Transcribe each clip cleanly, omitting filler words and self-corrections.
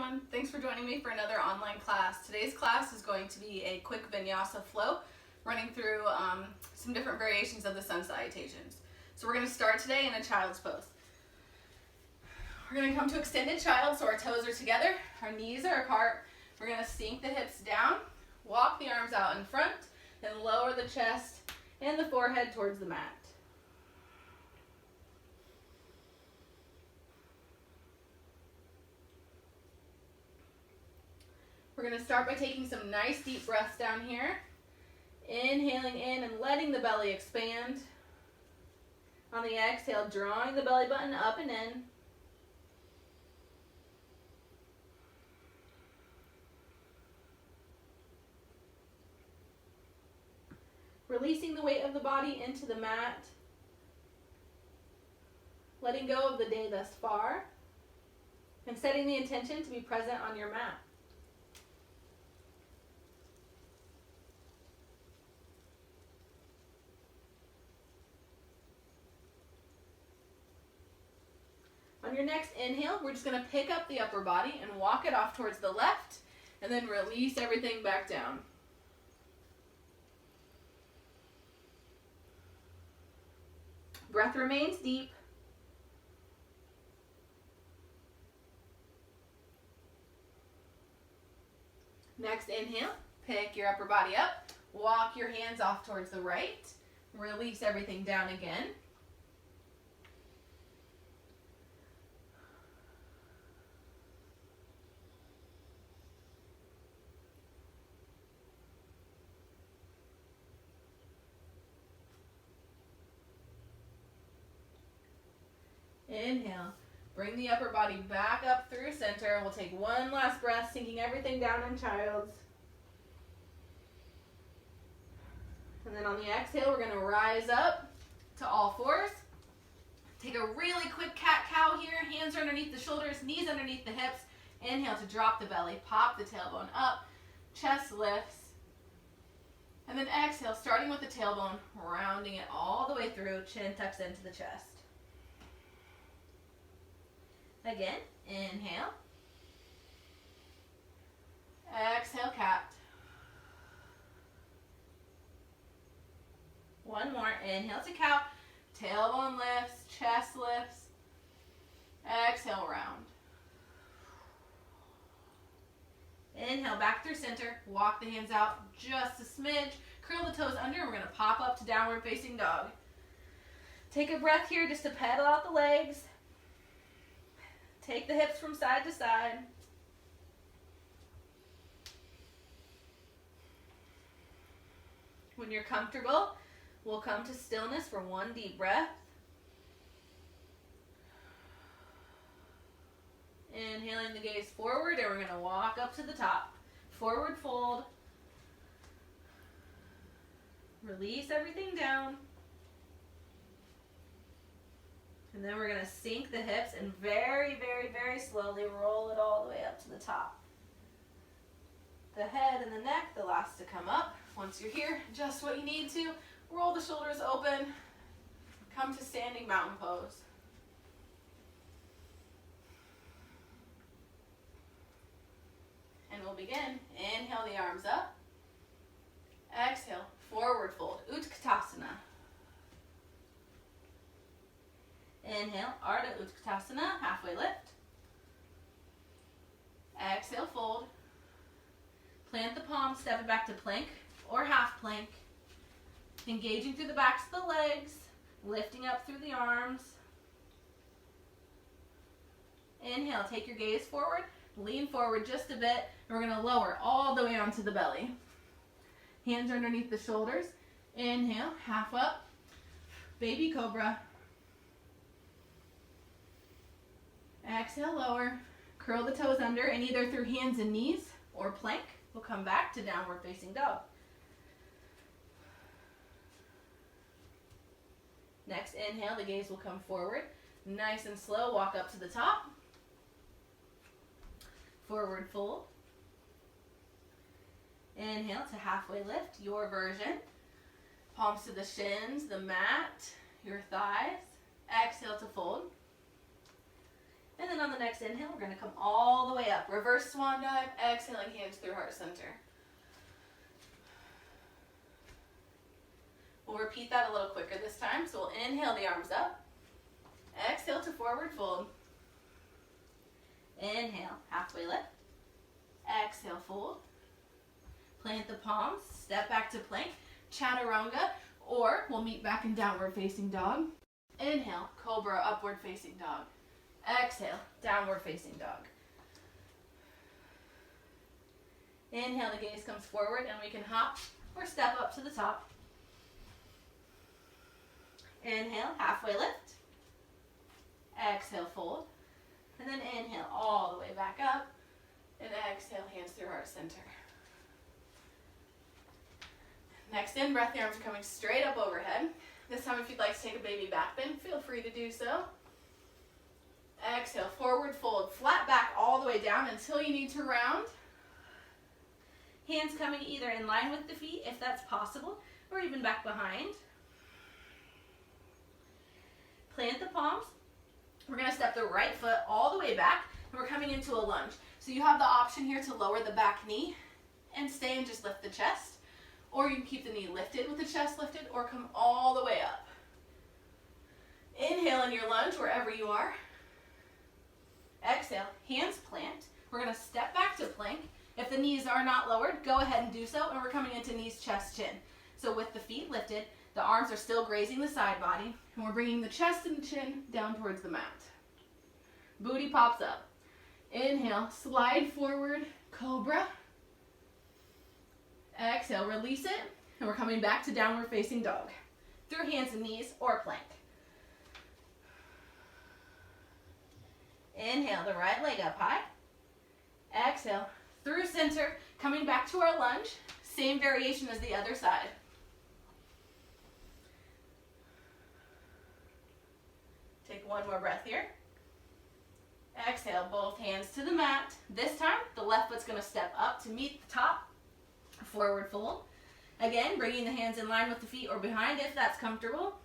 everyone. Thanks for joining me for another online class. Today's class is going to be a quick vinyasa flow, running through some different variations of the sun salutations. So we're going to start today in a child's pose. We're going to come to extended child, so our toes are together, our knees are apart. We're going to sink the hips down, walk the arms out in front, and lower the chest and the forehead towards the mat. We're going to start by taking some nice deep breaths down here. Inhaling in and letting the belly expand. On the exhale, drawing the belly button up and in. Releasing the weight of the body into the mat. Letting go of the day thus far. And setting the intention to be present on your mat. On your next inhale, we're just going to pick up the upper body and walk it off towards the left, and then release everything back down. Breath remains deep. Next inhale, pick your upper body up, walk your hands off towards the right, release everything down again. Inhale, bring the upper body back up through center. We'll take one last breath, sinking everything down in child's. And then on the exhale, we're going to rise up to all fours. Take a really quick cat-cow here. Hands are underneath the shoulders, knees underneath the hips. Inhale to drop the belly, pop the tailbone up, chest lifts. And then exhale, starting with the tailbone, rounding it all the way through, chin tucks into the chest. Again, inhale. Exhale, cat. One more. Inhale to cow. Tailbone lifts, chest lifts. Exhale, round. Inhale, back through center. Walk the hands out just a smidge. Curl the toes under, and we're going to pop up to downward facing dog. Take a breath here just to pedal out the legs. Take the hips from side to side. When you're comfortable, we'll come to stillness for one deep breath. Inhaling the gaze forward, and we're going to walk up to the top. Forward fold. Release everything down. And then we're going to sink the hips and very, very, very slowly roll it all the way up to the top. The head and the neck, the last to come up. Once you're here, just what you need to. Roll the shoulders open. Come to standing mountain pose. And we'll begin. Inhale the arms up. Exhale, forward fold, Utkatasana. Inhale, Ardha Utkatasana, halfway lift. Exhale, fold. Plant the palms, step it back to plank or half plank. Engaging through the backs of the legs, lifting up through the arms. Inhale, take your gaze forward, lean forward just a bit, and we're going to lower all the way onto the belly. Hands are underneath the shoulders. Inhale, half up, baby cobra. Exhale, lower. Curl the toes under, and either through hands and knees or plank, we'll come back to downward facing dog. Next inhale, the gaze will come forward. Nice and slow, walk up to the top. Forward fold. Inhale to halfway lift, your version. Palms to the shins, the mat, your thighs. Exhale to fold. And then on the the next inhale, we're going to come all the way up. Reverse swan dive, exhaling hands through heart center. We'll repeat that a little quicker this time. So we'll inhale the arms up. Exhale to forward fold. Inhale, halfway lift. Exhale, fold. Plant the palms, step back to plank, chaturanga, or we'll meet back in downward facing dog. Inhale, cobra, upward facing dog. Exhale, downward facing dog. Inhale, the gaze comes forward and we can hop or step up to the top. Inhale, halfway lift. Exhale, fold. And then inhale all the way back up. And exhale, hands through heart center. Next in, breath, the arms are coming straight up overhead. This time if you'd like to take a baby back bend, feel free to do so. Exhale, forward fold, flat back all the way down until you need to round. Hands coming either in line with the feet, if that's possible, or even back behind. Plant the palms. We're going to step the right foot all the way back, and we're coming into a lunge. So you have the option here to lower the back knee and stay and just lift the chest, or you can keep the knee lifted with the chest lifted, or come all the way up. Inhale in your lunge wherever you are. Exhale, hands plant. We're going to step back to plank. If the knees are not lowered, go ahead and do so, and we're coming into knees, chest, chin. So with the feet lifted, the arms are still grazing the side body, and we're bringing the chest and chin down towards the mat. Booty pops up. Inhale, slide forward, cobra. Exhale, release it, and we're coming back to downward facing dog through hands and knees or plank. Inhale, the right leg up high. Exhale, through center, coming back to our lunge. Same variation as the other side. Take one more breath here. Exhale, both hands to the mat. This time, the left foot's going to step up to meet the top. Forward fold. Again, bringing the hands in line with the feet or behind if that's comfortable.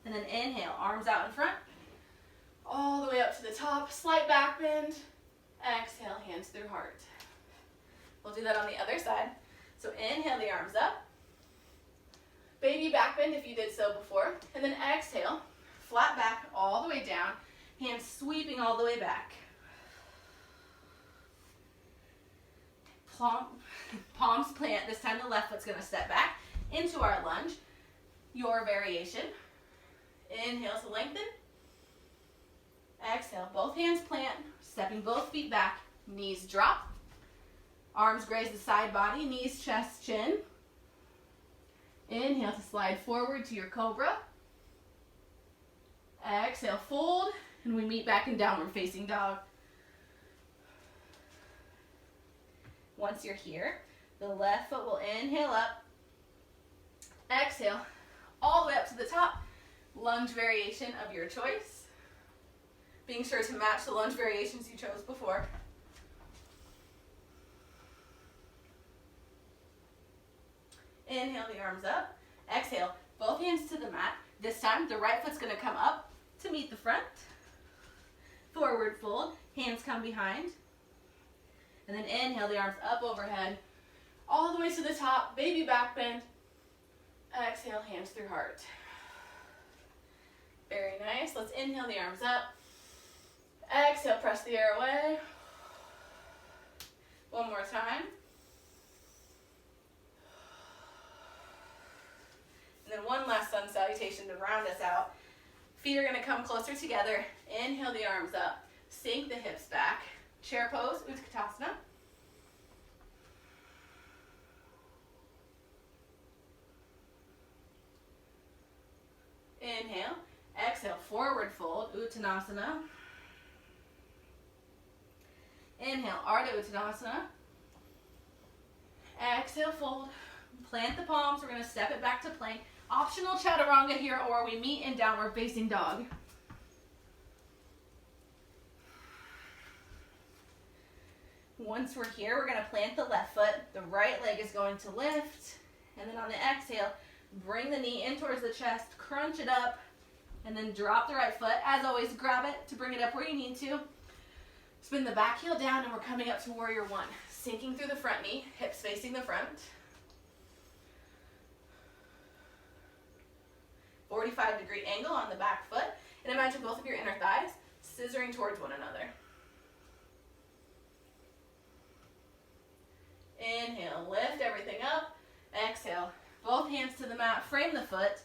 And then inhale, arms out in front. All the way up to the top, slight back bend. Exhale, hands through heart. We'll do that on the other side. So inhale the arms up. Baby back bend if you did so before. And then exhale, flat back all the way down. Hands sweeping all the way back. Palms plant. This time the left foot's going to step back into our lunge. Your variation. Inhale to lengthen. Exhale, both hands plant, stepping both feet back, knees drop, arms graze the side body, knees, chest, chin. Inhale to slide forward to your cobra. Exhale, fold, and we meet back in downward facing dog. Once you're here, the left foot will inhale up, exhale, all the way up to the top, lunge variation of your choice. Being sure to match the lunge variations you chose before. Inhale the arms up. Exhale, both hands to the mat. This time, the right foot's going to come up to meet the front. Forward fold, hands come behind. And then inhale the arms up overhead, all the way to the top, baby back bend. Exhale, hands through heart. Very nice. Let's inhale the arms up. Exhale, press the air away. One more time. And then one last sun salutation to round us out. Feet are going to come closer together. Inhale the arms up. Sink the hips back. Chair pose, Utkatasana. Inhale. Exhale, forward fold, Uttanasana. Inhale, Ardha Uttanasana. Exhale, fold. Plant the palms. We're going to step it back to plank. Optional chaturanga here, or we meet in downward facing dog. Once we're here, we're going to plant the left foot. The right leg is going to lift. And then on the exhale, bring the knee in towards the chest, crunch it up, And then drop the right foot. As always, grab it to bring it up where you need to. Spin the back heel down, and we're coming up to warrior one. Sinking through the front knee, hips facing the front. 45-degree angle on the back foot. And imagine both of your inner thighs scissoring towards one another. Inhale, lift everything up. Exhale, both hands to the mat, frame the foot.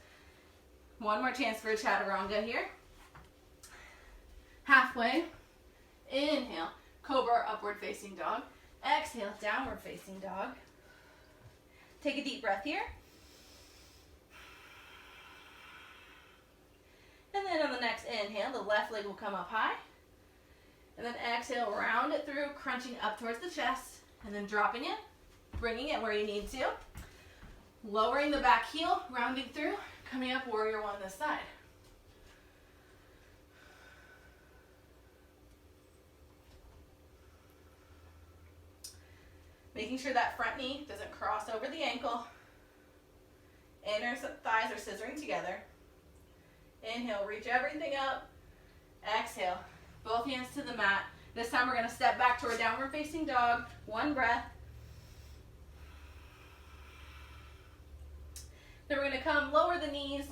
One more chance for a chaturanga here. Halfway. Inhale, cobra, upward facing dog. Exhale, downward facing dog. Take a deep breath here. And then on the next inhale, the left leg will come up high. And then exhale, round it through, crunching up towards the chest. And then dropping it, bringing it where you need to. Lowering the back heel, rounding through, coming up warrior one this side. Making sure that front knee doesn't cross over the ankle. Inner thighs are scissoring together. Inhale, reach everything up. Exhale, both hands to the mat. This time we're going to step back to our downward facing dog. One breath. Then we're going to come lower the knees,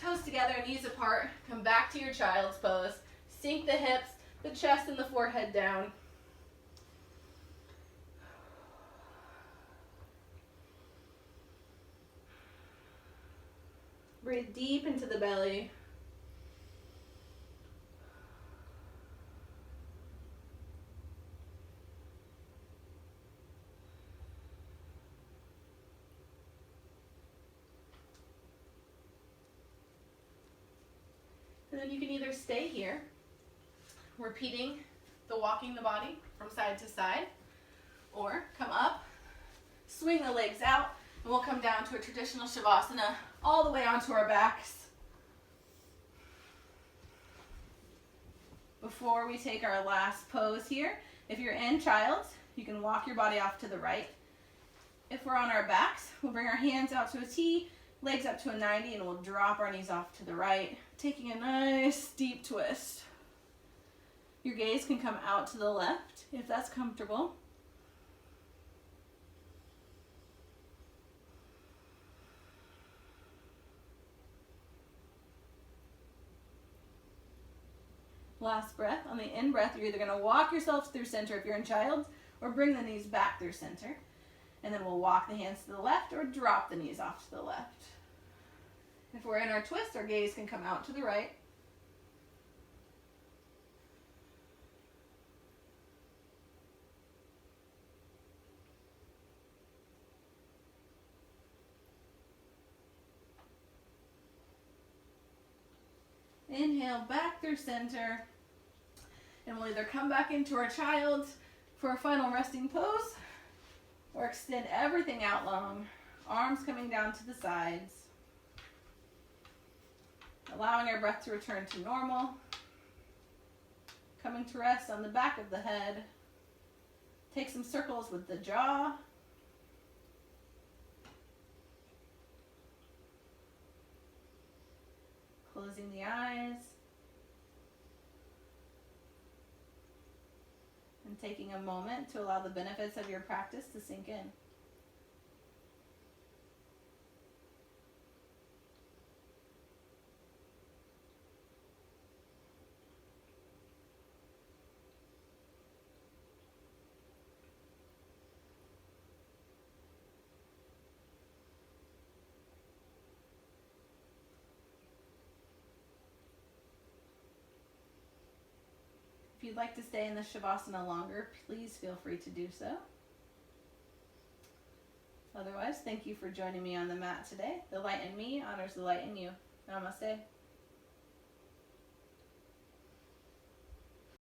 toes together, knees apart. Come back to your child's pose. Sink the hips, the chest and the forehead down. Breathe deep into the belly. And then you can either stay here, repeating the walking the body from side to side, or come up, swing the legs out, and we'll come down to a traditional Shavasana all the way onto our backs. Before we take our last pose here, if you're in child, you can walk your body off to the right. If we're on our backs, we'll bring our hands out to a T, legs up to a 90, and we'll drop our knees off to the right, taking a nice deep twist. Your gaze can come out to the left if that's comfortable. Last breath. On the in breath, you're either going to walk yourself through center if you're in child, or bring the knees back through center. And then we'll walk the hands to the left or drop the knees off to the left. If we're in our twist, our gaze can come out to the right. Inhale back through center. And we'll either come back into our child for a final resting pose, or extend everything out long, arms coming down to the sides. Allowing our breath to return to normal. Coming to rest on the back of the head. Take some circles with the jaw. Closing the eyes. And taking a moment to allow the benefits of your practice to sink in. If you'd like to stay in the Shavasana longer, please feel free to do so. Otherwise, thank you for joining me on the mat today. The light in me honors the light in you. Namaste.